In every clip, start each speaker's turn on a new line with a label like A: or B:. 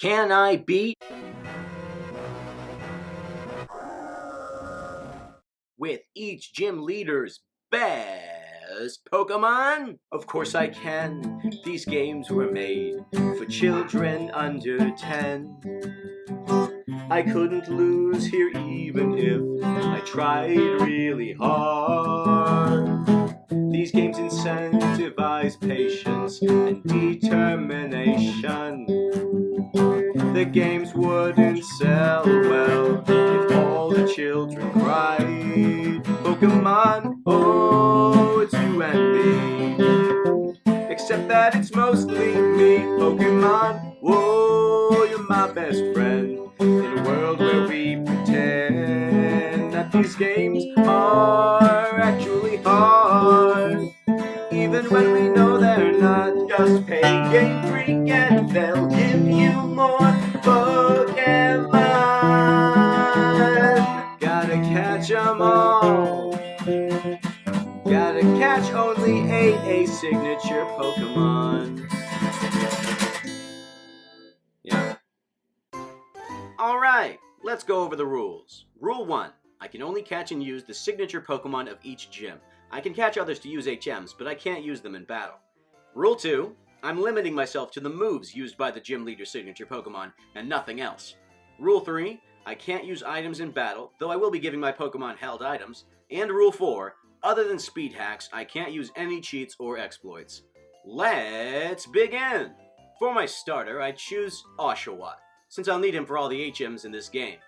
A: Can I beat with each gym leader's best Pokemon? Of course I can. These games were made for children under 10. I couldn't lose here even if I tried really hard. These games incentivize patience and determination. The games wouldn't sell well if all the children cried. Pokemon, oh, it's you and me. Except that it's mostly me. Pokemon, whoa, you're my best friend. In a world where we pretend that these games are actually hard. Even when we know they're not, just pay Game Freak and they'll give you more Pokemon. Gotta catch 'em all. Gotta catch only a signature Pokemon. Yeah. Alright, let's go over the rules. Rule 1. I can only catch and use the signature Pokemon of each gym. I can catch others to use HMs, but I can't use them in battle. Rule 2. I'm limiting myself to the moves used by the gym leader signature Pokemon, and nothing else. Rule 3. I can't use items in battle, though I will be giving my Pokemon held items. And Rule 4. Other than speed hacks, I can't use any cheats or exploits. Let's begin! For my starter, I choose Oshawott, since I'll need him for all the HMs in this game.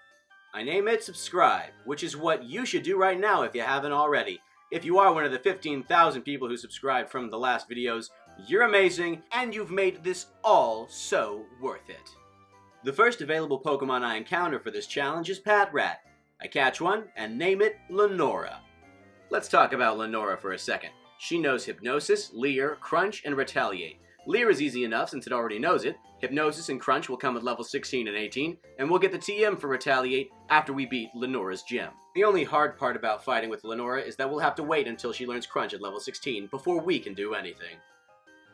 A: I name it Subscribe, which is what you should do right now if you haven't already. If you are one of the 15,000 people who subscribed from the last videos, you're amazing, and you've made this all so worth it. The first available Pokemon I encounter for this challenge is Patrat. I catch one and name it Lenora. Let's talk about Lenora for a second. She knows Hypnosis, Leer, Crunch, and Retaliate. Leer is easy enough since it already knows it. Hypnosis and Crunch will come at level 16 and 18, and we'll get the TM for Retaliate after we beat Lenora's gym. The only hard part about fighting with Lenora is that we'll have to wait until she learns Crunch at level 16 before we can do anything.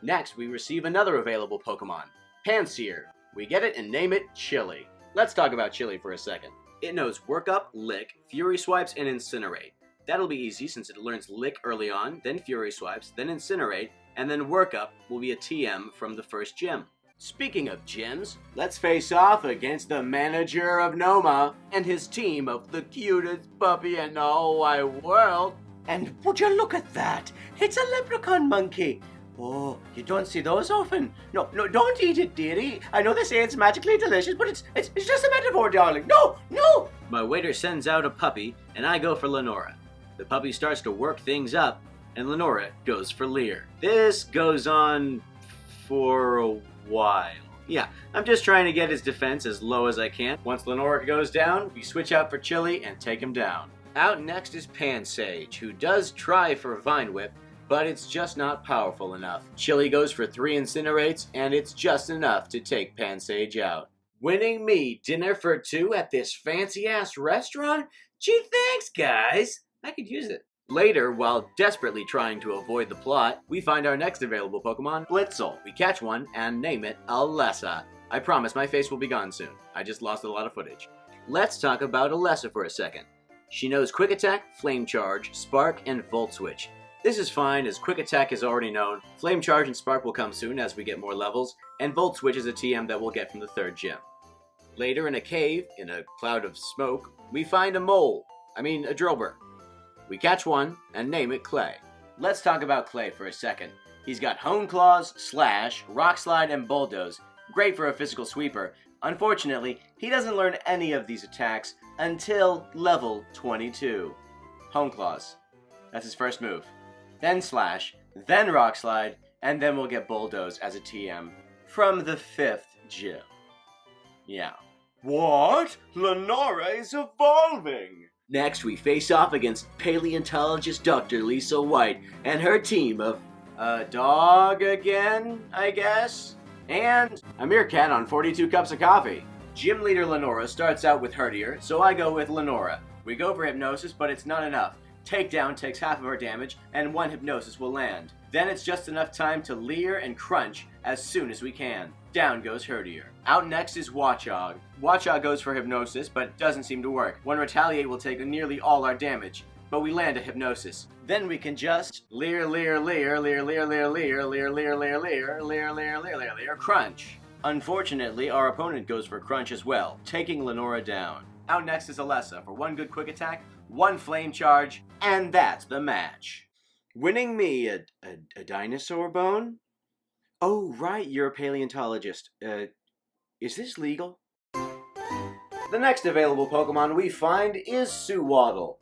A: Next, we receive another available Pokemon, Pansear. We get it and name it Chili. Let's talk about Chili for a second. It knows Work Up, Lick, Fury Swipes, and Incinerate. That'll be easy since it learns Lick early on, then Fury Swipes, then Incinerate, and then Work Up will be a TM from the first gym. Speaking of gyms, let's face off against the manager of Noma and his team of the cutest puppy in the whole wide world. And would you look at that? It's a leprechaun monkey. Oh, you don't see those often. No, don't eat it, dearie. I know they say it's magically delicious, but it's just a metaphor, darling. No! My waiter sends out a puppy, and I go for Lenora. The puppy starts to work things up, and Lenora goes for Leer. This goes on for a while. Yeah, I'm just trying to get his defense as low as I can. Once Lenora goes down, we switch out for Chili and take him down. Out next is Pansage, who does try for Vine Whip, but it's just not powerful enough. Chili goes for 3 Incinerates, and it's just enough to take Pansage out. Winning me dinner for 2 at this fancy-ass restaurant? Gee, thanks, guys. I could use it. Later, while desperately trying to avoid the plot, we find our next available Pokemon, Blitzel. We catch one and name it Alessa. I promise my face will be gone soon. I just lost a lot of footage. Let's talk about Alessa for a second. She knows Quick Attack, Flame Charge, Spark, and Volt Switch. This is fine as Quick Attack is already known, Flame Charge and Spark will come soon as we get more levels, and Volt Switch is a TM that we'll get from the third gym. Later in a cave, in a cloud of smoke, we find a Drillbur. We catch one and name it Clay. Let's talk about Clay for a second. He's got Hone Claws, Slash, Rock Slide, and Bulldoze. Great for a physical sweeper. Unfortunately, he doesn't learn any of these attacks until level 22. Hone Claws. That's his first move. Then Slash, then Rock Slide, and then we'll get Bulldoze as a TM from the 5th gym. Yeah. What? Lenora is evolving! Next, we face off against paleontologist Dr. Lisa White and her team of a dog again, I guess? And a meerkat on 42 cups of coffee. Gym leader Lenora starts out with Herdier, so I go with Lenora. We go for Hypnosis, but it's not enough. Takedown takes half of our damage, and 1 Hypnosis will land. Then it's just enough time to leer and crunch as soon as we can. Down goes Herdier. Out next is Watchog. Watchog goes for Hypnosis, but doesn't seem to work. 1 Retaliate will take nearly all our damage, but we land a Hypnosis. Then we can just leer, leer, leer, leer, leer, leer, leer, leer, leer, leer, leer, leer, leer, leer, leer, leer, crunch. Unfortunately, our opponent goes for crunch as well, taking Lenora down. Out next is Alessa for 1 good quick attack, 1 flame charge, and that's the match. Winning me a dinosaur bone? Oh, right, you're a paleontologist. Is this legal? The next available Pokemon we find is Suwaddle.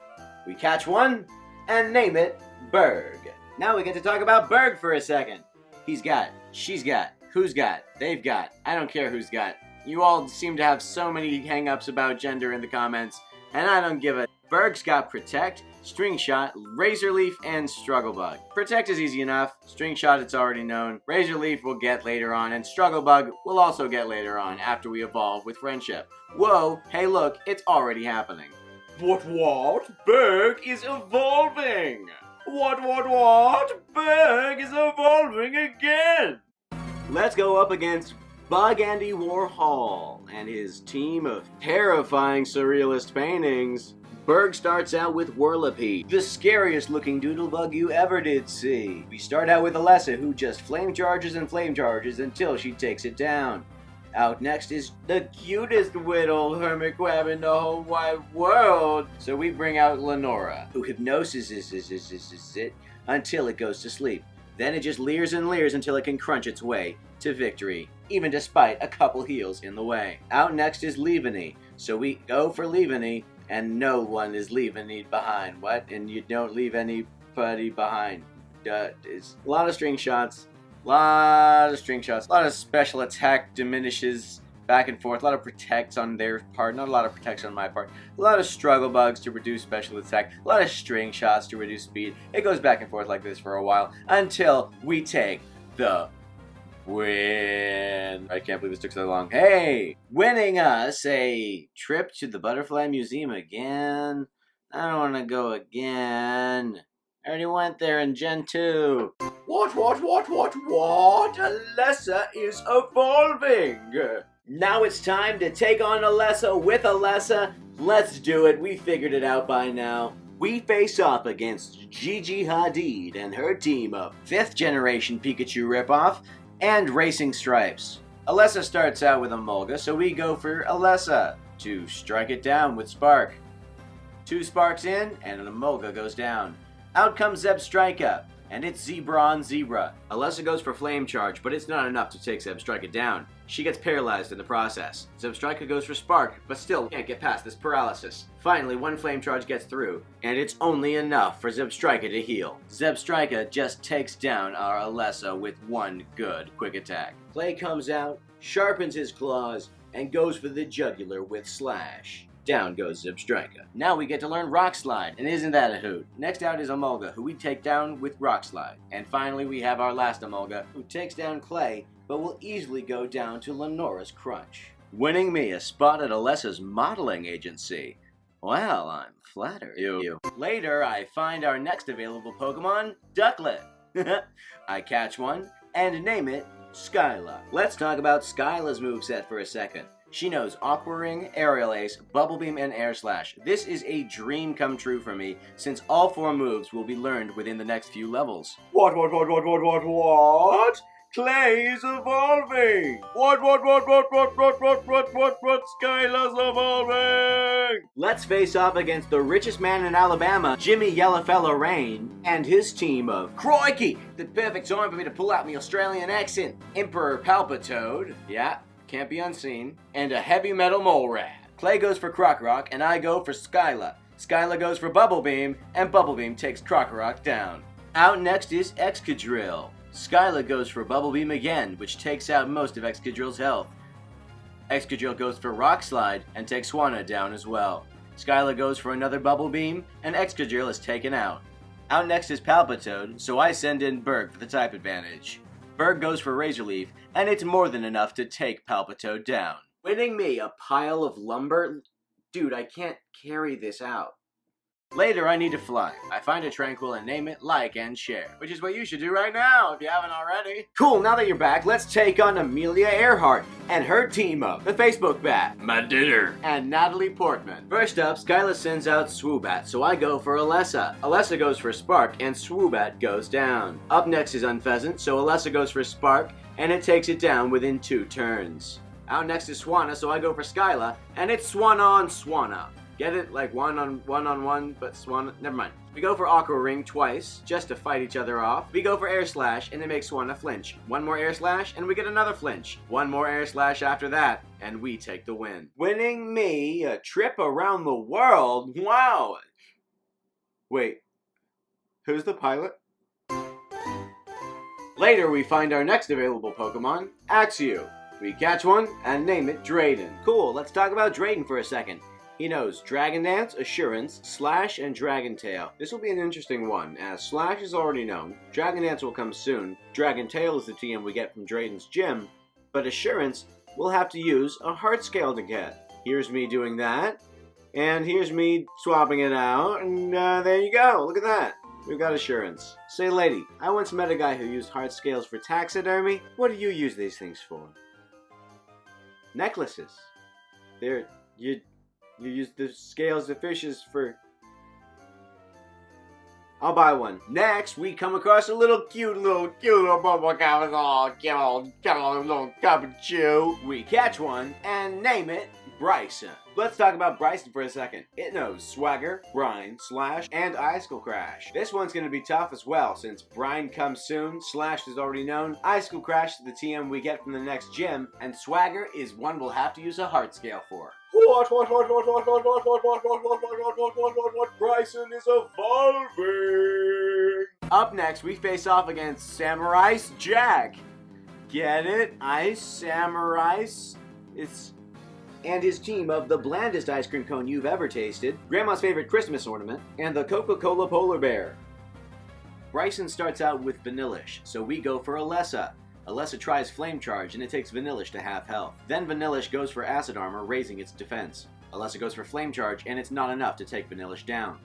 A: We catch one and name it Berg. Now we get to talk about Berg for a second. He's got, she's got, who's got, they've got, I don't care who's got. You all seem to have so many hang-ups about gender in the comments, and I don't give a. Berg's got Protect, String Shot, Razor Leaf, and Struggle Bug. Protect is easy enough, String Shot it's already known, Razor Leaf we'll get later on, and Struggle Bug we'll also get later on after we evolve with Friendship. Whoa, hey look, it's already happening. What? Berg is evolving! What? Berg is evolving again! Let's go up against Bug Andy Warhol and his team of terrifying surrealist paintings. Berg starts out with Whirlipede, the scariest looking doodlebug you ever did see. We start out with Alessa, who just flame charges until she takes it down. Out next is the cutest little hermit crab in the whole wide world. So we bring out Lenora, who hypnoses it until it goes to sleep. Then it just leers and leers until it can crunch its way to victory, even despite a couple heals in the way. Out next is Leaveney, so we go for Leaveney, and no one is leaving behind. What? And you don't leave anybody behind. It's a lot of string shots, a lot of special attack diminishes back and forth, a lot of protects on their part, not a lot of protects on my part, a lot of struggle bugs to reduce special attack, a lot of string shots to reduce speed. It goes back and forth like this for a while until we take the win. I can't believe this took so long. Hey! Winning us a trip to the Butterfly Museum again. I don't want to go again. I already went there in Gen 2. What? Alessa is evolving! Now it's time to take on Alessa with Alessa. Let's do it. We figured it out by now. We face off against Gigi Hadid and her team of 5th generation Pikachu ripoff and Racing Stripes. Alessa starts out with Emolga, so we go for Alessa to strike it down with Spark. 2 sparks in, and an Emolga goes down. Out comes Zebstrika, and it's Zebra on Zebra. Alessa goes for Flame Charge, but it's not enough to take Zebstrika down. She gets paralyzed in the process. Zebstrika goes for Spark, but still can't get past this paralysis. Finally, 1 Flame Charge gets through, and it's only enough for Zebstrika to heal. Zebstrika just takes down our Alessa with 1 good quick attack. Clay comes out, sharpens his claws, and goes for the jugular with Slash. Down goes Zebstrika. Now we get to learn Rock Slide, and isn't that a hoot? Next out is Emolga, who we take down with Rock Slide. And finally we have our last Emolga, who takes down Clay, but will easily go down to Lenora's Crunch. Winning me a spot at Alessa's modeling agency. Well, I'm flattered. You. Later, I find our next available Pokemon, Ducklet. I catch one, and name it Skyla. Let's talk about Skyla's moveset for a second. She knows Aqua Ring, Aerial Ace, Bubble Beam, and Air Slash. This is a dream come true for me, since all 4 moves will be learned within the next few levels. What? Clay is evolving! What? Skyla's evolving! Let's face off against the richest man in Alabama, Jimmy Yellowfella Rain, and his team of Crikey! The perfect time for me to pull out my Australian accent. Emperor Palpitoad. Yeah. Can't be unseen, and a heavy metal mole rat. Clay goes for Krokorok, and I go for Skyla. Skyla goes for Bubble Beam, and Bubble Beam takes Krokorok down. Out next is Excadrill. Skyla goes for Bubble Beam again, which takes out most of Excadrill's health. Excadrill goes for Rock Slide, and takes Swanna down as well. Skyla goes for another Bubble Beam, and Excadrill is taken out. Out next is Palpitoad, so I send in Berg for the type advantage. Berg goes for Razor Leaf, and it's more than enough to take Palpitoad down. Winning me a pile of lumber? Dude, I can't carry this out. Later, I need to fly. I find a tranquil and name it like and share, which is what you should do right now if you haven't already. Cool, now that you're back, let's take on Amelia Earhart and her team up, the Facebook Bat, my dinner, and Natalie Portman. First up, Skyla sends out Swoobat, so I go for Alessa. Alessa goes for Spark, and Swoobat goes down. Up next is Unpheasant, so Alessa goes for Spark, and it takes it down within 2 turns. Out next is Swanna, so I go for Skyla, and it's Swanna on Swanna. Get it? Like one on one, but Swanna. Never mind. We go for Aqua Ring twice, just to fight each other off. We go for Air Slash, and it makes Swanna flinch. One more Air Slash, and we get another flinch. One more Air Slash after that, and we take the win. Winning me a trip around the world? Wow! Wait, who's the pilot? Later, we find our next available Pokemon, Axew. We catch one and name it Drayden. Cool, let's talk about Drayden for a second. He knows Dragon Dance, Assurance, Slash, and Dragon Tail. This will be an interesting one, as Slash is already known, Dragon Dance will come soon, Dragon Tail is the TM we get from Drayden's gym, but Assurance we'll have to use a Heart Scale to get. Here's me doing that, and here's me swapping it out, and there you go, look at that. We've got Assurance. Say lady, I once met a guy who used Heart Scales for taxidermy. What do you use these things for? Necklaces. You use the scales of fishes for... I'll buy one. Next, we come across a cute little Pokemon with all got a little cup of chew. We catch one and name it Bryson. Let's talk about Bryson for a second. It knows Swagger, Brine, Slash, and Icicle Crash. This one's going to be tough as well, since Brine comes soon, Slash is already known, Icicle Crash is the TM we get from the next gym, and Swagger is one we'll have to use a Heart Scale for. What? Bryson is evolving! Up next, we face off against Samurai Jack. Get it? Ice Samurai? And his team of the blandest ice cream cone you've ever tasted, Grandma's favorite Christmas ornament, and the Coca-Cola Polar Bear. Bryson starts out with Vanillish, so we go for Alessa. Alessa tries Flame Charge, and it takes Vanillish to half health. Then Vanillish goes for Acid Armor, raising its defense. Alessa goes for Flame Charge, and it's not enough to take Vanillish down.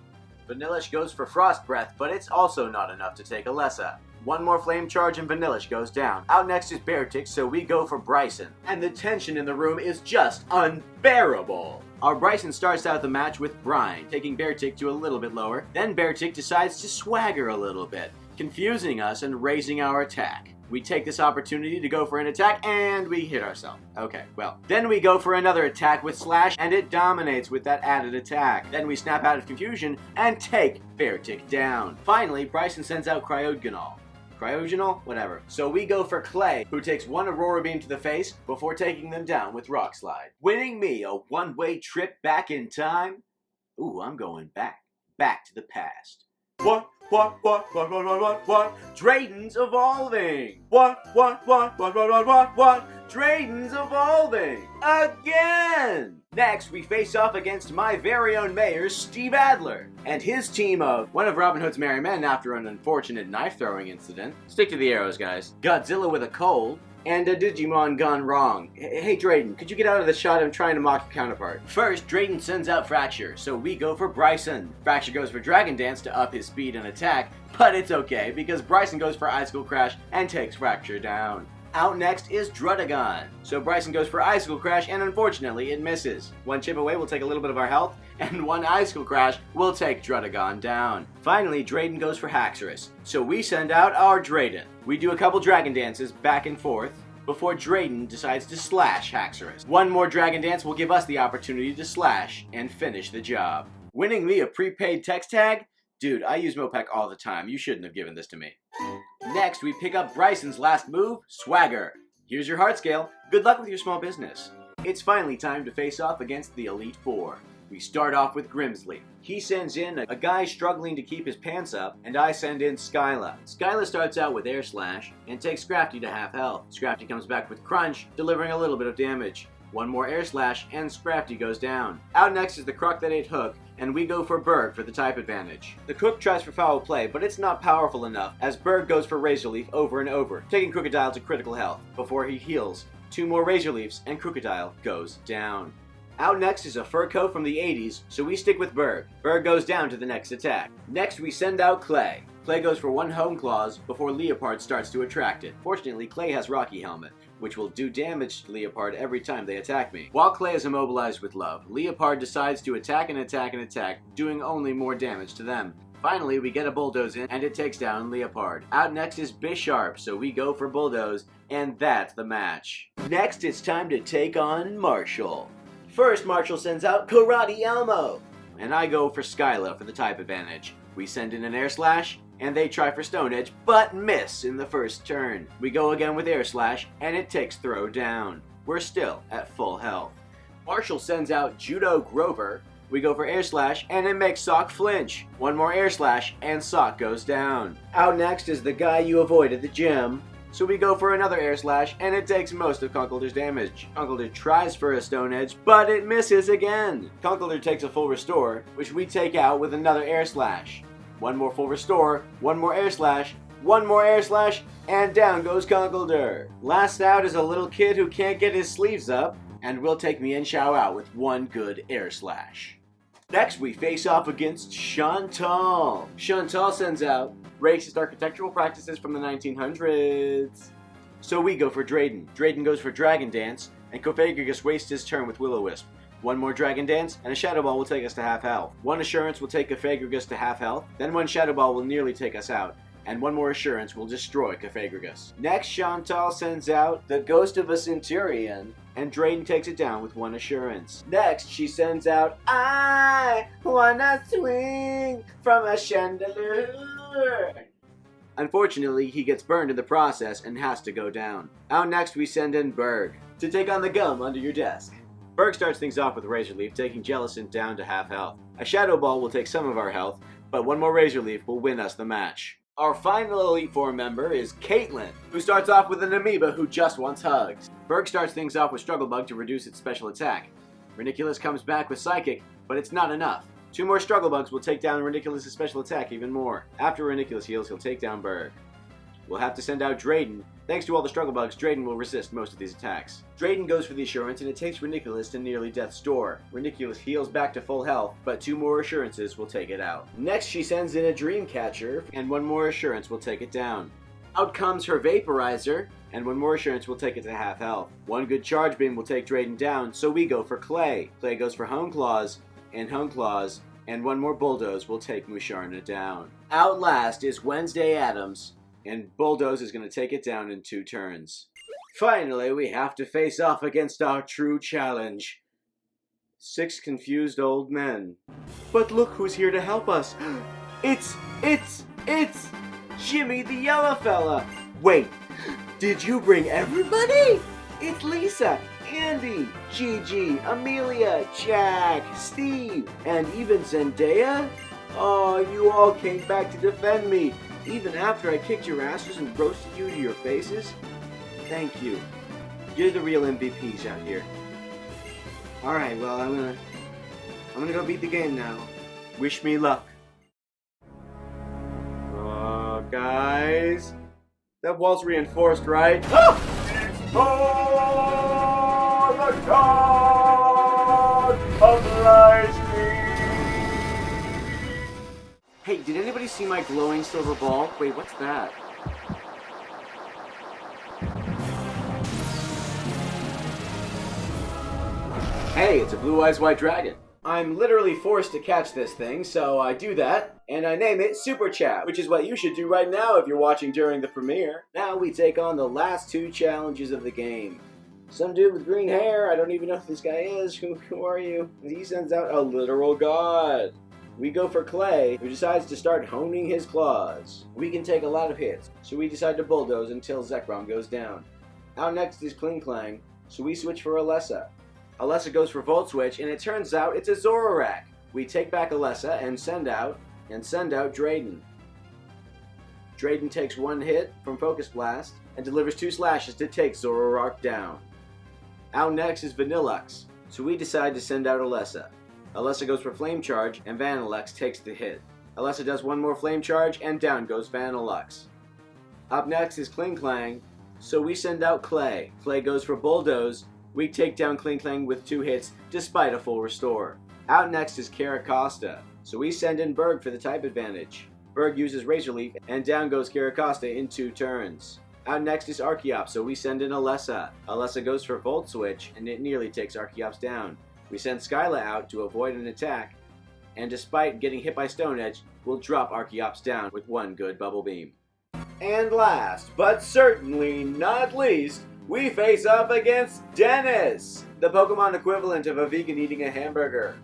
A: Vanillish goes for Frost Breath, but it's also not enough to take Alessa. One more Flame Charge and Vanillish goes down. Out next is Beartic, so we go for Bryson. And the tension in the room is just unbearable. Our Bryson starts out the match with Brine, taking Beartic to a little bit lower. Then Beartic decides to swagger a little bit, confusing us and raising our attack. We take this opportunity to go for an attack, and we hit ourselves. Okay, well. Then we go for another attack with Slash, and it dominates with that added attack. Then we snap out of confusion and take Beartic down. Finally, Bryson sends out Cryogonal. Cryogonal? Whatever. So we go for Clay, who takes one Aurora Beam to the face before taking them down with Rock Slide. Winning me a one-way trip back in time? Ooh, I'm going back to the past. What? Drayden's evolving! What? Drayden's evolving! Again! Next, we face off against my very own mayor, Steve Adler, and his team of one of Robin Hood's merry men after an unfortunate knife-throwing incident. Stick to the arrows, guys. Godzilla with a cold, and a Digimon gone wrong. Hey Drayden, could you get out of the shot? I'm trying to mock your counterpart. First, Drayden sends out Fracture, so we go for Bryson. Fracture goes for Dragon Dance to up his speed and attack, but it's okay because Bryson goes for Icicle Crash and takes Fracture down. Out next is Druddigon. So Bryson goes for Icicle Crash, and unfortunately it misses. One chip away will take a little bit of our health, and one Icicle Crash will take Druddigon down. Finally, Drayden goes for Haxorus. So we send out our Drayden. We do a couple Dragon Dances back and forth before Drayden decides to slash Haxorus. One more Dragon Dance will give us the opportunity to slash and finish the job. Winning me a prepaid text tag? Dude, I use Mopac all the time. You shouldn't have given this to me. Next, we pick up Bryson's last move, Swagger. Here's your heart scale. Good luck with your small business. It's finally time to face off against the Elite Four. We start off with Grimsley. He sends in a guy struggling to keep his pants up, and I send in Skyla. Skyla starts out with Air Slash and takes Scrafty to half health. Scrafty comes back with Crunch, delivering a little bit of damage. One more Air Slash, and Scrafty goes down. Out next is the Croc that ate Hook, and we go for Berg for the type advantage. The Crook tries for foul play, but it's not powerful enough, as Berg goes for Razor Leaf over and over, taking Crocodile to critical health. Before he heals, 2 more Razor Leafs, and Crocodile goes down. Out next is a fur coat from the 80s, so we stick with Berg. Berg goes down to the next attack. Next we send out Clay. Clay goes for 1 home claws before Leopard starts to attract it. Fortunately, Clay has Rocky Helmet, which will do damage to Leopard every time they attack me. While Clay is immobilized with love, Leopard decides to attack and attack and attack, doing only more damage to them. Finally, we get a Bulldoze in, and it takes down Leopard. Out next is Bisharp, so we go for Bulldoze, and that's the match. Next, it's time to take on Marshall. First, Marshall sends out Karate Elmo, and I go for Skyla for the type advantage. We send in an Air Slash, and they try for Stone Edge, but miss in the first turn. We go again with Air Slash, and it takes Throw down. We're still at full health. Marshall sends out Judo Grover. We go for Air Slash, and it makes Sock flinch. 1 more Air Slash, and Sock goes down. Out next is the guy you avoid at the gym. So we go for another Air Slash, and it takes most of Conkeldurr's damage. Conkeldurr tries for a Stone Edge, but it misses again. Conkeldurr takes a full restore, which we take out with another Air Slash. 1 more full restore, 1 more Air Slash, 1 more Air Slash, and down goes Conkeldurr. Last out is a little kid who can't get his sleeves up, and will take me and Xiao out with 1 good Air Slash. Next, we face off against Chantal. Chantal sends out racist architectural practices from the 1900s. So we go for Drayden. Drayden goes for Dragon Dance, and Cofagrigus wastes his turn with Will-O-Wisp. 1 more Dragon Dance, and a Shadow Ball will take us to half health. 1 Assurance will take Cofagrigus to half health, then 1 Shadow Ball will nearly take us out, and 1 more Assurance will destroy Cofagrigus. Next, Chantal sends out the Ghost of a Centurion, and Drayden takes it down with 1 Assurance. Next, she sends out, I wanna swing from a chandelier. Unfortunately, he gets burned in the process and has to go down. Out next, we send in Berg to take on the gum under your desk. Berg starts things off with Razor Leaf, taking Jellicent down to half health. A Shadow Ball will take some of our health, but 1 more Razor Leaf will win us the match. Our final Elite Four member is Caitlyn, who starts off with an amoeba who just wants hugs. Berg starts things off with Struggle Bug to reduce its special attack. Reniculus comes back with Psychic, but it's not enough. 2 more Struggle Bugs will take down Reniculus' special attack even more. After Reniculus heals, he'll take down Berg. We'll have to send out Drayden. Thanks to all the Struggle Bugs, Drayden will resist most of these attacks. Drayden goes for the Assurance, and it takes Reniculus to nearly death's door. Reniculus heals back to full health, but 2 more Assurances will take it out. Next, she sends in a Dreamcatcher, and 1 more Assurance will take it down. Out comes her Vaporizer, and 1 more Assurance will take it to half health. 1 good Charge Beam will take Drayden down, so we go for Clay. Clay goes for Home Claws, and 1 more Bulldoze will take Musharna down. Out last is Wednesday Addams, and Bulldoze is going to take it down in 2 turns. Finally, we have to face off against our true challenge. 6 confused old men. But look who's here to help us. It's Jimmy the Yellow Fella. Wait, did you bring everybody? It's Lisa, Andy, Gigi, Amelia, Jack, Steve, and even Zendaya? Oh, you all came back to defend me, even after I kicked your asses and roasted you to your faces? Thank you. You're the real MVPs out here. Alright, well, I'm gonna go beat the game now. Wish me luck. Guys, that wall's reinforced, right? Ah! The God of Lightning! Hey, did anybody see my glowing silver ball? Wait, what's that? Hey, it's a blue eyes white dragon. I'm literally forced to catch this thing, so I do that, and I name it Super Chat, which is what you should do right now if you're watching during the premiere. Now we take on the last 2 challenges of the game. Some dude with green hair, I don't even know who this guy is. Who are you? He sends out a literal god. We go for Clay, who decides to start honing his claws. We can take a lot of hits, so we decide to bulldoze until Zekrom goes down. Out next is Kling Klang, so we switch for Alessa. Alessa goes for Volt Switch, and it turns out it's a Zoroark. We take back Alessa and send out Drayden. Drayden takes 1 hit from Focus Blast and delivers 2 slashes to take Zoroark down. Out next is Vanillux, so we decide to send out Alessa. Alessa goes for Flame Charge, and Vanillux takes the hit. Alessa does 1 more Flame Charge, and down goes Vanillux. Up next is Kling Klang, so we send out Clay. Clay goes for Bulldoze, We take down Klinklang with 2 hits despite a full restore. Out next is Caracosta, so we send in Berg for the type advantage. Berg uses Razor Leaf, and down goes Caracosta in 2 turns. Out next is Archeops, so we send in Alessa. Alessa goes for Volt Switch, and it nearly takes Archeops down. We send Skyla out to avoid an attack, and despite getting hit by Stone Edge, we'll drop Archeops down with 1 good Bubble Beam. And last, but certainly not least, we face up against Dennis, the Pokemon equivalent of a vegan eating a hamburger.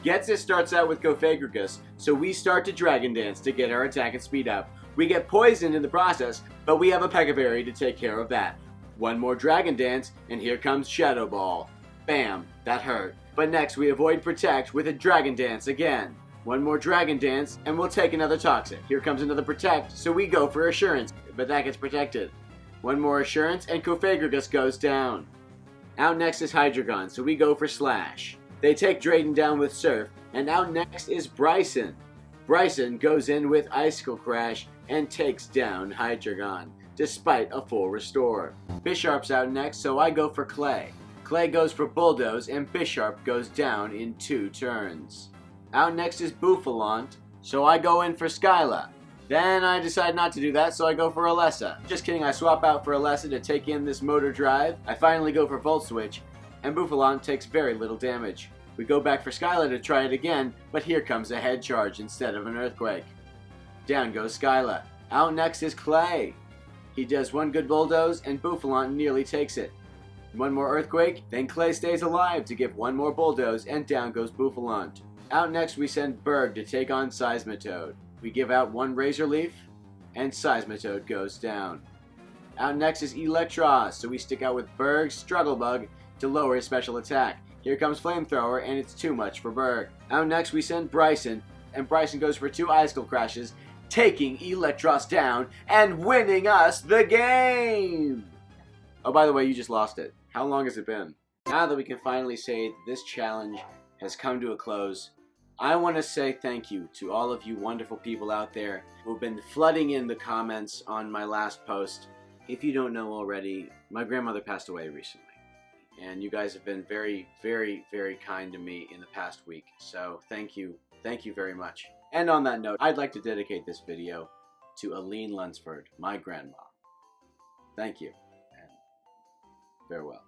A: Ghetsis starts out with Gofagrigus, so we start to Dragon Dance to get our attack and speed up. We get poisoned in the process, but we have a Pekka Berry to take care of that. 1 more Dragon Dance, and here comes Shadow Ball. Bam, that hurt. But next we avoid Protect with a Dragon Dance again. 1 more Dragon Dance, and we'll take another Toxic. Here comes another Protect, so we go for Assurance, but that gets protected. 1 more Assurance, and Gofagrigus goes down. Out next is Hydreigon, so we go for Slash. They take Drayden down with Surf, and out next is Bryson. Bryson goes in with Icicle Crash and takes down Hydreigon, despite a full restore. Bisharp's out next, so I go for Clay. Clay goes for Bulldoze, and Bisharp goes down in 2 turns. Out next is Bouffalante, so I go in for Skyla. Then I decide not to do that, so I go for Alessa. Just kidding, I swap out for Alessa to take in this Motor Drive. I finally go for Volt Switch, and Bouffalante takes very little damage. We go back for Skyla to try it again, but here comes a Head Charge instead of an Earthquake. Down goes Skyla. Out next is Clay. He does 1 good Bulldoze, and Bouffalante nearly takes it. 1 more Earthquake, then Clay stays alive to give 1 more Bulldoze, and down goes Bouffalante. Out next we send Berg to take on Seismitoad. We give out 1 Razor Leaf, and Seismitoad goes down. Out next is Electros, so we stick out with Berg's Struggle Bug to lower his special attack. Here comes Flamethrower, and it's too much for Berg. Out next we send Bryson, and Bryson goes for 2 Icicle Crashes, taking Electros down and winning us the game! Oh, by the way, you just lost it. How long has it been? Now that we can finally say that this challenge has come to a close, I want to say thank you to all of you wonderful people out there who've been flooding in the comments on my last post. If you don't know already, my grandmother passed away recently, and you guys have been very, very, very kind to me in the past week, so thank you very much. And on that note, I'd like to dedicate this video to Aline Lunsford, my grandma. Thank you, and farewell.